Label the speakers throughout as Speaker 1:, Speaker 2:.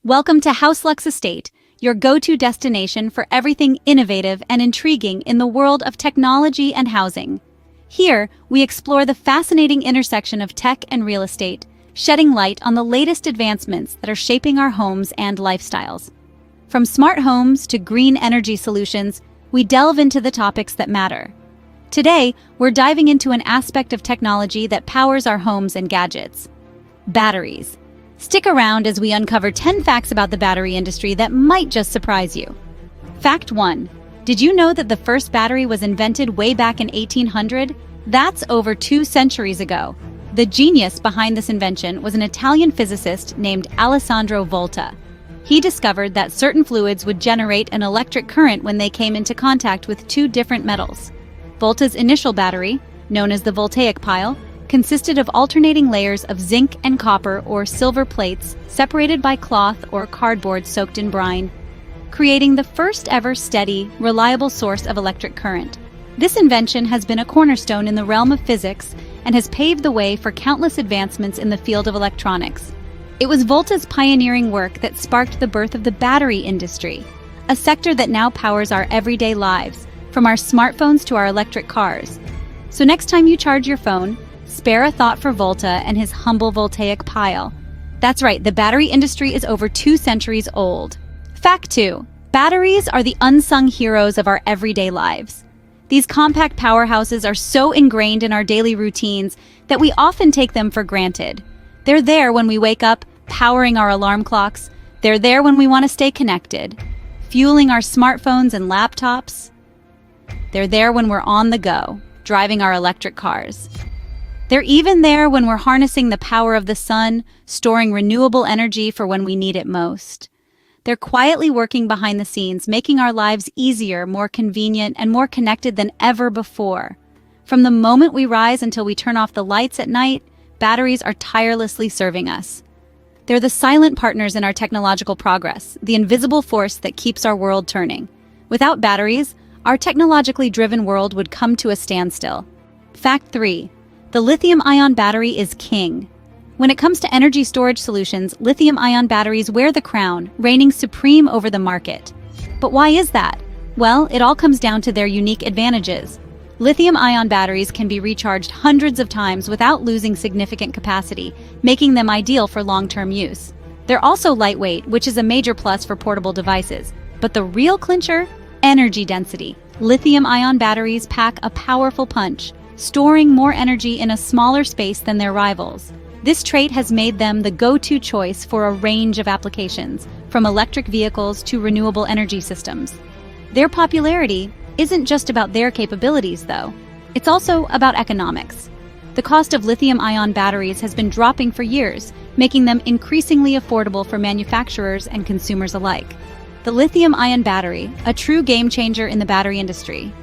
Speaker 1: Welcome to House Luux Estate, your go-to destination for everything innovative and intriguing in the world of technology and housing. Here, we explore the fascinating intersection of tech and real estate, shedding light on the latest advancements that are shaping our homes and lifestyles. From smart homes to green energy solutions, we delve into the topics that matter. Today, we're diving into an aspect of technology that powers our homes and gadgets: batteries. Stick around as we uncover 10 facts about the battery industry that might just surprise you. Fact 1. Did you know that the first battery was invented way back in 1800? That's over 2 centuries ago. The genius behind this invention was an Italian physicist named Alessandro Volta. He discovered that certain fluids would generate an electric current when they came into contact with 2 different metals. Volta's initial battery, known as the Voltaic pile, consisted of alternating layers of zinc and copper or silver plates separated by cloth or cardboard soaked in brine, creating the first ever steady, reliable source of electric current. This invention has been a cornerstone in the realm of physics and has paved the way for countless advancements in the field of electronics. It was Volta's pioneering work that sparked the birth of the battery industry, a sector that now powers our everyday lives, from our smartphones to our electric cars. So next time you charge your phone, spare a thought for Volta and his humble Voltaic pile. That's right, the battery industry is over 2 centuries old. Fact 2. Batteries are the unsung heroes of our everyday lives. These compact powerhouses are so ingrained in our daily routines that we often take them for granted. They're there when we wake up, powering our alarm clocks. They're there when we want to stay connected, fueling our smartphones and laptops. They're there when we're on the go, driving our electric cars. They're even there when we're harnessing the power of the sun, storing renewable energy for when we need it most. They're quietly working behind the scenes, making our lives easier, more convenient, and more connected than ever before. From the moment we rise until we turn off the lights at night, batteries are tirelessly serving us. They're the silent partners in our technological progress, the invisible force that keeps our world turning. Without batteries, our technologically driven world would come to a standstill. Fact 3. The lithium-ion battery is king. When it comes to energy storage solutions, lithium-ion batteries wear the crown, reigning supreme over the market. But why is that? Well, it all comes down to their unique advantages. Lithium-ion batteries can be recharged hundreds of times without losing significant capacity, making them ideal for long-term use. They're also lightweight, which is a major plus for portable devices. But the real clincher? Energy density. Lithium-ion batteries pack a powerful punch, storing more energy in a smaller space than their rivals. This trait has made them the go-to choice for a range of applications, from electric vehicles to renewable energy systems. Their popularity isn't just about their capabilities, though. It's also about economics. The cost of lithium-ion batteries has been dropping for years, making them increasingly affordable for manufacturers and consumers alike. The lithium-ion battery, a true game-changer in the battery industry.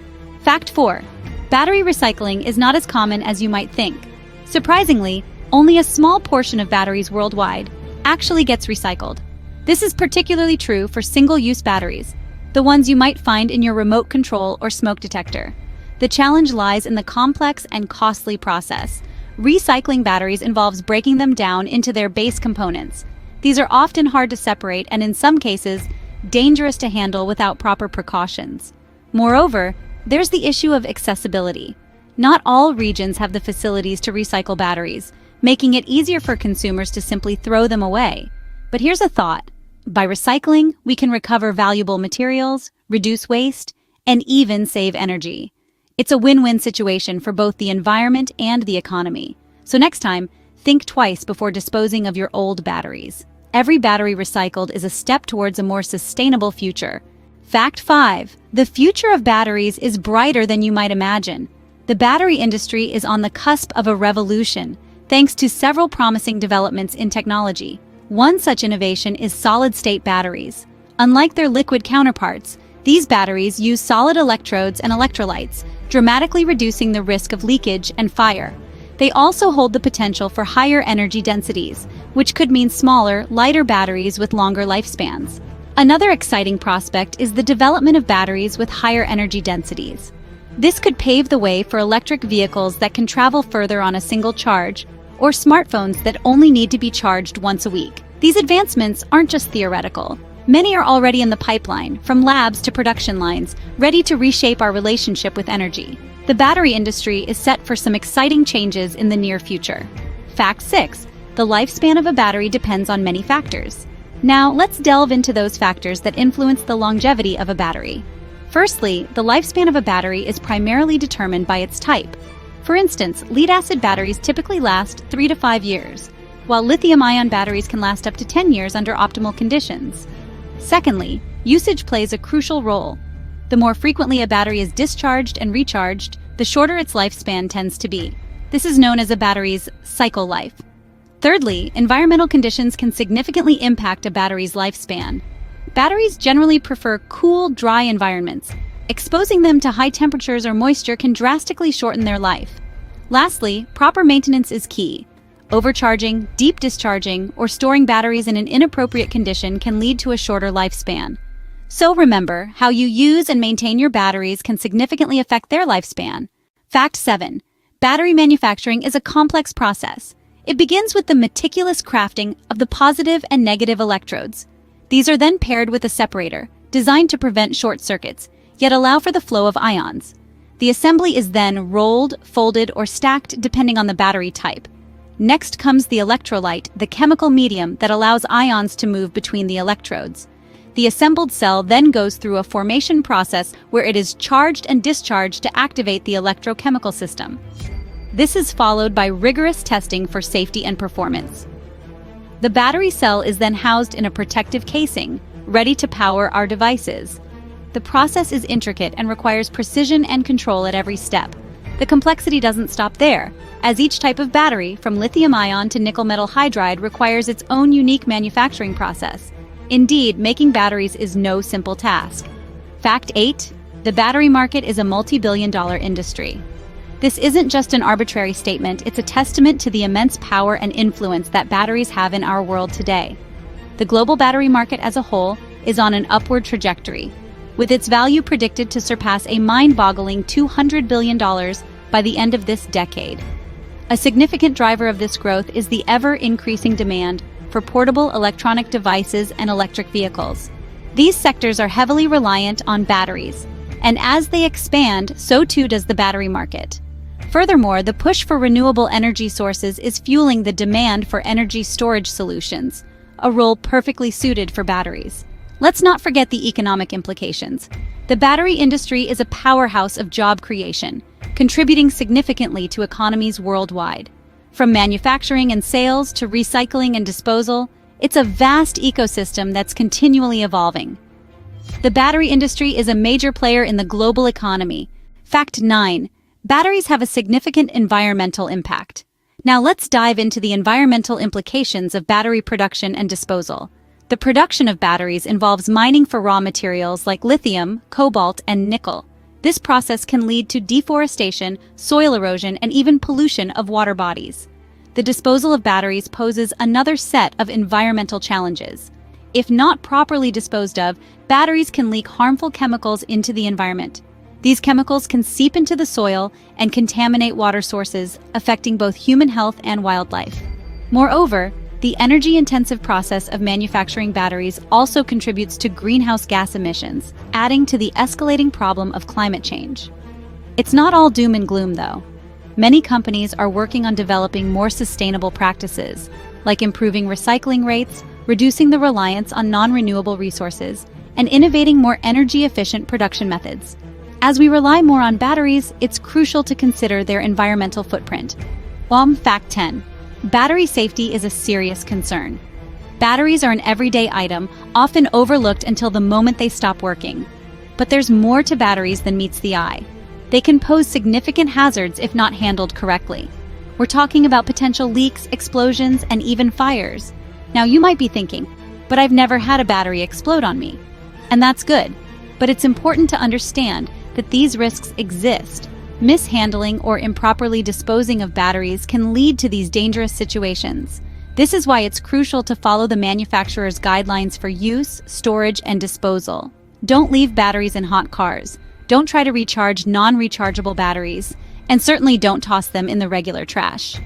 Speaker 1: Fact 4. Battery recycling is not as common as you might think. Surprisingly, only a small portion of batteries worldwide actually gets recycled. This is particularly true for single-use batteries, the ones you might find in your remote control or smoke detector. The challenge lies in the complex and costly process. Recycling batteries involves breaking them down into their base components. These are often hard to separate and, in some cases, dangerous to handle without proper precautions. Moreover, there's the issue of accessibility. Not all regions have the facilities to recycle batteries, making it easier for consumers to simply throw them away. But here's a thought. By recycling, we can recover valuable materials, reduce waste, and even save energy. It's a win-win situation for both the environment and the economy. So next time, think twice before disposing of your old batteries. Every battery recycled is a step towards a more sustainable future. Fact 5. The future of batteries is brighter than you might imagine. The battery industry is on the cusp of a revolution, thanks to several promising developments in technology. One such innovation is solid-state batteries. Unlike their liquid counterparts, these batteries use solid electrodes and electrolytes, dramatically reducing the risk of leakage and fire. They also hold the potential for higher energy densities, which could mean smaller, lighter batteries with longer lifespans. Another exciting prospect is the development of batteries with higher energy densities. This could pave the way for electric vehicles that can travel further on a single charge, or smartphones that only need to be charged once a week. These advancements aren't just theoretical. Many are already in the pipeline, from labs to production lines, ready to reshape our relationship with energy. The battery industry is set for some exciting changes in the near future. Fact 6. The lifespan of a battery depends on many factors. Now, let's delve into those factors that influence the longevity of a battery. Firstly, the lifespan of a battery is primarily determined by its type. For instance, lead-acid batteries typically last 3 to 5 years, while lithium-ion batteries can last up to 10 years under optimal conditions. Secondly, usage plays a crucial role. The more frequently a battery is discharged and recharged, the shorter its lifespan tends to be. This is known as a battery's cycle life. Thirdly, environmental conditions can significantly impact a battery's lifespan. Batteries generally prefer cool, dry environments. Exposing them to high temperatures or moisture can drastically shorten their life. Lastly, proper maintenance is key. Overcharging, deep discharging, or storing batteries in an inappropriate condition can lead to a shorter lifespan. So remember, how you use and maintain your batteries can significantly affect their lifespan. Fact 7. Battery manufacturing is a complex process. It begins with the meticulous crafting of the positive and negative electrodes. These are then paired with a separator, designed to prevent short circuits, yet allow for the flow of ions. The assembly is then rolled, folded, or stacked depending on the battery type. Next comes the electrolyte, the chemical medium that allows ions to move between the electrodes. The assembled cell then goes through a formation process where it is charged and discharged to activate the electrochemical system. This is followed by rigorous testing for safety and performance. The battery cell is then housed in a protective casing, ready to power our devices. The process is intricate and requires precision and control at every step. The complexity doesn't stop there, as each type of battery, from lithium-ion to nickel metal hydride, requires its own unique manufacturing process. Indeed, making batteries is no simple task. Fact 8. The battery market is a multi-billion-dollar industry. This isn't just an arbitrary statement, it's a testament to the immense power and influence that batteries have in our world today. The global battery market as a whole is on an upward trajectory, with its value predicted to surpass a mind-boggling $200 billion by the end of this decade. A significant driver of this growth is the ever-increasing demand for portable electronic devices and electric vehicles. These sectors are heavily reliant on batteries, and as they expand, so too does the battery market. Furthermore, the push for renewable energy sources is fueling the demand for energy storage solutions, a role perfectly suited for batteries. Let's not forget the economic implications. The battery industry is a powerhouse of job creation, contributing significantly to economies worldwide. From manufacturing and sales to recycling and disposal, it's a vast ecosystem that's continually evolving. The battery industry is a major player in the global economy. Fact 9. Batteries have a significant environmental impact. Now let's dive into the environmental implications of battery production and disposal. The production of batteries involves mining for raw materials like lithium, cobalt, and nickel. This process can lead to deforestation, soil erosion, and even pollution of water bodies. The disposal of batteries poses another set of environmental challenges. If not properly disposed of, batteries can leak harmful chemicals into the environment. These chemicals can seep into the soil and contaminate water sources, affecting both human health and wildlife. Moreover, the energy-intensive process of manufacturing batteries also contributes to greenhouse gas emissions, adding to the escalating problem of climate change. It's not all doom and gloom, though. Many companies are working on developing more sustainable practices, like improving recycling rates, reducing the reliance on non-renewable resources, and innovating more energy-efficient production methods. As we rely more on batteries, it's crucial to consider their environmental footprint. Fact 10. Battery safety is a serious concern. Batteries are an everyday item, often overlooked until the moment they stop working. But there's more to batteries than meets the eye. They can pose significant hazards if not handled correctly. We're talking about potential leaks, explosions, and even fires. Now you might be thinking, but I've never had a battery explode on me. And that's good, but it's important to understand that these risks exist. Mishandling or improperly disposing of batteries can lead to these dangerous situations. This is why it's crucial to follow the manufacturer's guidelines for use, storage, and disposal. Don't leave batteries in hot cars. Don't try to recharge non-rechargeable batteries, and certainly don't toss them in the regular trash.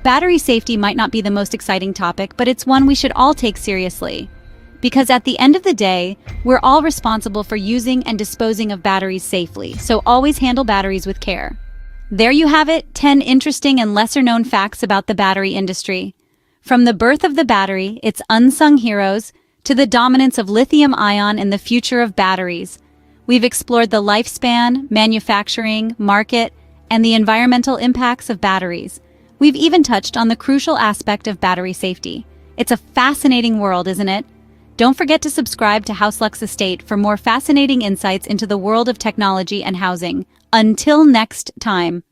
Speaker 1: Battery safety might not be the most exciting topic, but it's one we should all take seriously. Because at the end of the day, we're all responsible for using and disposing of batteries safely, so always handle batteries with care. There you have it, 10 interesting and lesser-known facts about the battery industry. From the birth of the battery, its unsung heroes, to the dominance of lithium-ion and the future of batteries, we've explored the lifespan, manufacturing, market, and the environmental impacts of batteries. We've even touched on the crucial aspect of battery safety. It's a fascinating world, isn't it? Don't forget to subscribe to Luux Estate for more fascinating insights into the world of technology and housing. Until next time.